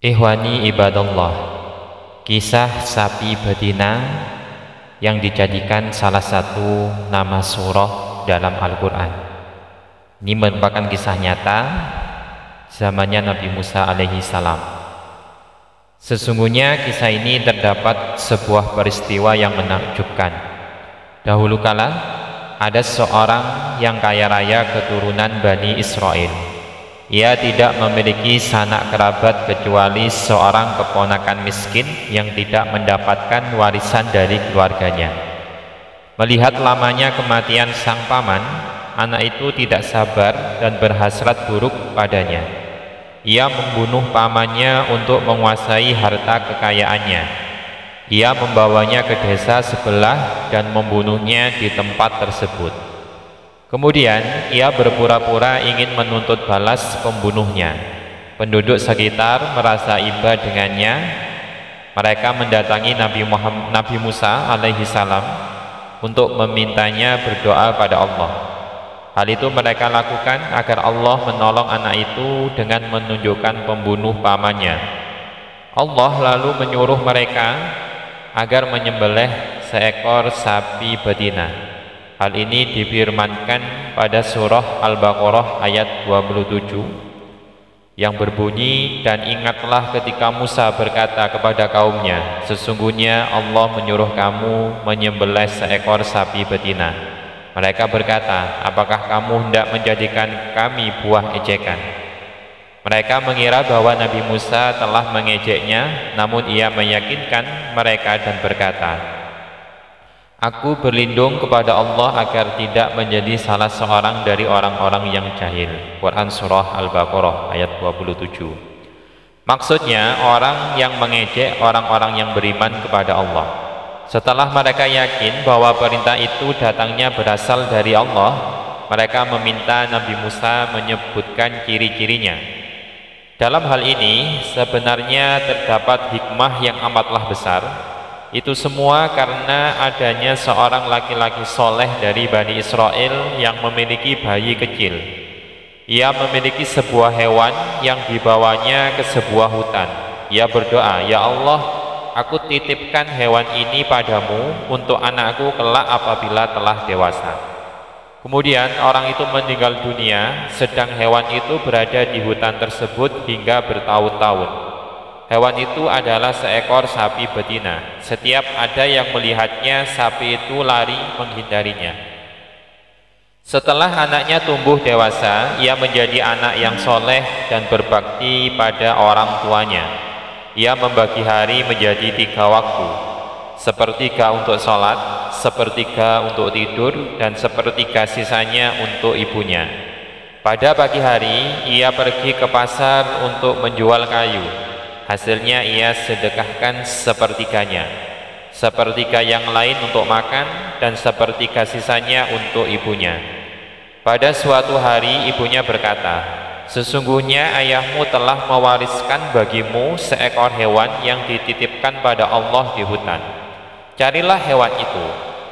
Ikhwani ibadallah, kisah sapi betina yang dijadikan salah satu nama surah dalam Al-Quran. Ini merupakan kisah nyata zamannya Nabi Musa alaihi salam. Sesungguhnya kisah ini terdapat sebuah peristiwa yang menakjubkan. Dahulu kala ada seorang yang kaya raya keturunan Bani Israel. Ia tidak memiliki sanak kerabat kecuali seorang keponakan miskin yang tidak mendapatkan warisan dari keluarganya. Melihat lamanya kematian sang paman, anak itu tidak sabar dan berhasrat buruk padanya. Ia membunuh pamannya untuk menguasai harta kekayaannya. Ia membawanya ke desa sebelah dan membunuhnya di tempat tersebut. Kemudian ia berpura-pura ingin menuntut balas pembunuhnya. Penduduk sekitar merasa iba dengannya. Mereka mendatangi Nabi Musa alaihi salam untuk memintanya berdoa pada Allah. Hal itu mereka lakukan agar Allah menolong anak itu dengan menunjukkan pembunuh pamannya. Allah lalu menyuruh mereka agar menyembelih seekor sapi betina. Hal ini difirmankan pada surah Al-Baqarah ayat 27 yang berbunyi, dan ingatlah ketika Musa berkata kepada kaumnya, sesungguhnya Allah menyuruh kamu menyembelih seekor sapi betina. Mereka berkata, apakah kamu hendak menjadikan kami buah ejekan? Mereka mengira bahwa Nabi Musa telah mengejeknya, namun ia meyakinkan mereka dan berkata, aku berlindung kepada Allah agar tidak menjadi salah seorang dari orang-orang yang jahil. Quran Surah Al-Baqarah ayat 27. Maksudnya orang yang mengejek orang-orang yang beriman kepada Allah. Setelah mereka yakin bahwa perintah itu datangnya berasal dari Allah, mereka meminta Nabi Musa menyebutkan ciri-cirinya. Dalam hal ini sebenarnya terdapat hikmah yang amatlah besar. Itu semua karena adanya seorang laki-laki soleh dari Bani Israel yang memiliki bayi kecil. Ia memiliki sebuah hewan yang dibawanya ke sebuah hutan. Ia berdoa, ya Allah, aku titipkan hewan ini padamu untuk anakku kelak apabila telah dewasa. Kemudian orang itu meninggal dunia, sedang hewan itu berada di hutan tersebut hingga bertahun-tahun. Hewan itu adalah seekor sapi betina. Setiap ada yang melihatnya, sapi itu lari menghindarinya. Setelah anaknya tumbuh dewasa, ia menjadi anak yang soleh dan berbakti pada orang tuanya. Ia membagi hari menjadi 3 waktu, sepertiga untuk sholat, sepertiga untuk tidur, dan sepertiga sisanya untuk ibunya. Pada pagi hari, ia pergi ke pasar untuk menjual kayu. Hasilnya ia sedekahkan sepertiganya, sepertiga yang lain untuk makan, dan sepertiga sisanya untuk ibunya. Pada suatu hari ibunya berkata, sesungguhnya ayahmu telah mewariskan bagimu seekor hewan yang dititipkan pada Allah di hutan. Carilah hewan itu.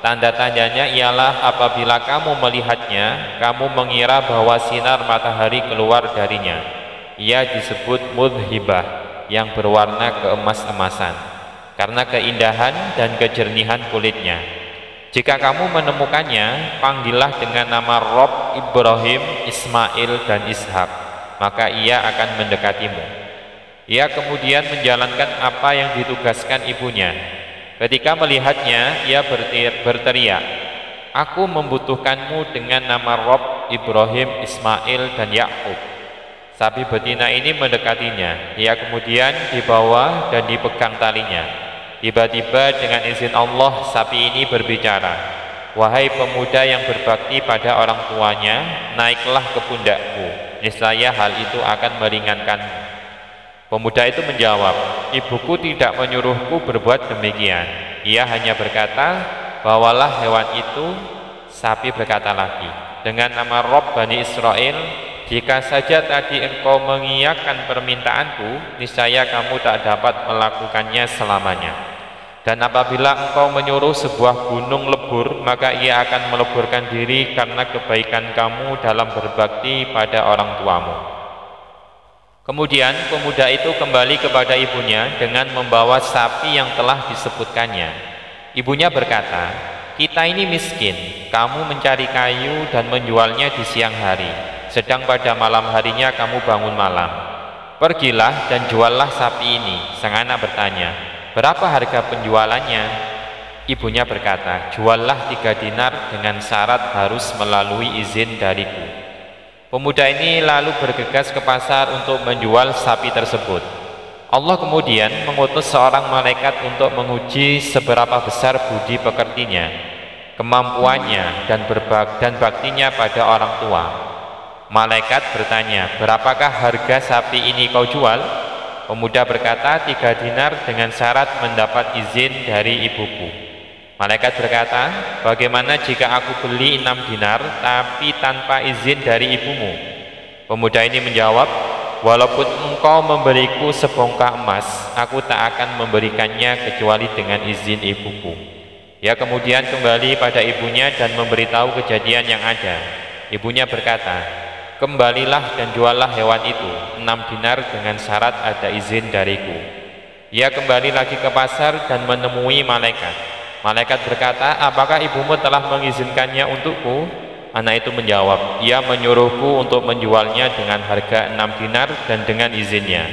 Tanda-tandanya ialah apabila kamu melihatnya, kamu mengira bahwa sinar matahari keluar darinya. Ia disebut mudhibah, yang berwarna keemas-emasan karena keindahan dan kejernihan kulitnya. Jika kamu menemukannya, panggillah dengan nama Rob Ibrahim, Ismail, dan Ishak, maka ia akan mendekatimu. Ia kemudian menjalankan apa yang ditugaskan ibunya. Ketika melihatnya, ia berteriak, aku membutuhkanmu dengan nama Rob Ibrahim, Ismail, dan Yakub. Sapi betina ini mendekatinya. Ia kemudian dibawa dan dipegang talinya. Tiba-tiba dengan izin Allah, sapi ini berbicara, wahai pemuda yang berbakti pada orang tuanya, naiklah ke pundakku, niscaya hal itu akan meringankanmu. Pemuda itu menjawab, ibuku tidak menyuruhku berbuat demikian. Ia hanya berkata, bawalah hewan itu. Sapi berkata lagi, dengan nama Rob Bani Israel, jika saja tadi engkau mengiyakan permintaanku, niscaya kamu tak dapat melakukannya selamanya. Dan apabila engkau menyuruh sebuah gunung lebur, maka ia akan meleburkan diri karena kebaikan kamu dalam berbakti pada orang tuamu. Kemudian pemuda itu kembali kepada ibunya dengan membawa sapi yang telah disebutkannya. Ibunya berkata, "Kita ini miskin, kamu mencari kayu dan menjualnya di siang hari, sedang pada malam harinya kamu bangun malam. Pergilah dan juallah sapi ini." Sang anak bertanya, "Berapa harga penjualannya?" Ibunya berkata, "Juallah 3 dinar dengan syarat harus melalui izin dariku." Pemuda ini lalu bergegas ke pasar untuk menjual sapi tersebut. Allah kemudian mengutus seorang malaikat untuk menguji seberapa besar budi pekertinya, kemampuannya, dan baktinya pada orang tua. Malaikat bertanya, "Berapakah harga sapi ini kau jual?" Pemuda berkata, 3 dinar dengan syarat mendapat izin dari ibuku. Malaikat berkata, "Bagaimana jika aku beli 6 dinar tapi tanpa izin dari ibumu?" Pemuda ini menjawab, "Walaupun engkau memberiku sebongkah emas, aku tak akan memberikannya kecuali dengan izin ibuku." Ia kemudian kembali pada ibunya dan memberitahu kejadian yang ada. Ibunya berkata, "Kembalilah dan juallah hewan itu 6 dinar dengan syarat ada izin dariku." Ia kembali lagi ke pasar dan menemui malaikat. Malaikat berkata, "Apakah ibumu telah mengizinkannya untukku?" Anak itu menjawab, "Ia menyuruhku untuk menjualnya dengan harga 6 dinar dan dengan izinnya."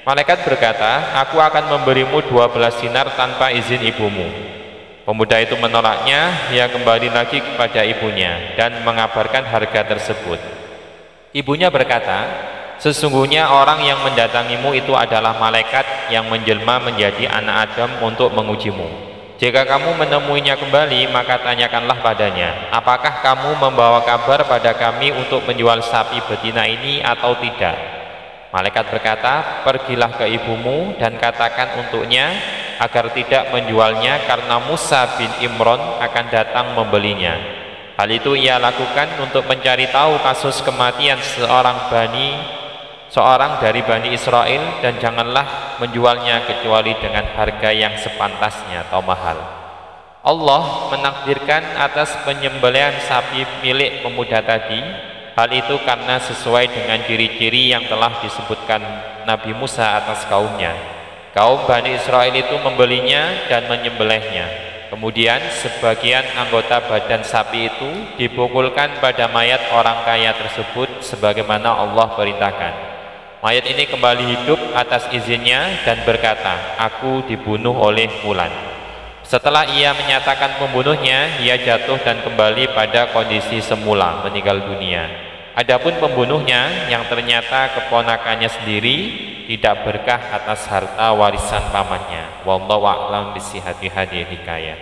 Malaikat berkata, "Aku akan memberimu 12 dinar tanpa izin ibumu." Pemuda itu menolaknya. Ia kembali lagi kepada ibunya dan mengabarkan harga tersebut. Ibunya berkata, "Sesungguhnya orang yang mendatangimu itu adalah malaikat yang menjelma menjadi anak Adam untuk mengujimu. Jika kamu menemuinya kembali, maka tanyakanlah padanya, apakah kamu membawa kabar pada kami untuk menjual sapi betina ini atau tidak?" Malaikat berkata, "Pergilah ke ibumu dan katakan untuknya agar tidak menjualnya karena Musa bin Imran akan datang membelinya." Hal itu ia lakukan untuk mencari tahu kasus kematian seorang dari Bani Israel, dan janganlah menjualnya kecuali dengan harga yang sepantasnya atau mahal. Allah menakdirkan atas penyembelihan sapi milik pemuda tadi. Hal itu karena sesuai dengan ciri-ciri yang telah disebutkan Nabi Musa atas kaumnya. Kaum Bani Israel itu membelinya dan menyembelihnya. Kemudian sebagian anggota badan sapi itu dipukulkan pada mayat orang kaya tersebut sebagaimana Allah perintahkan. Mayat ini kembali hidup atas izinnya dan berkata, "Aku dibunuh oleh fulan." Setelah ia menyatakan pembunuhnya, ia jatuh dan kembali pada kondisi semula, meninggal dunia. Adapun pembunuhnya yang ternyata keponakannya sendiri tidak berkah atas harta warisan pamannya. Wallahu a'lam bishihati hadhihi hikayah.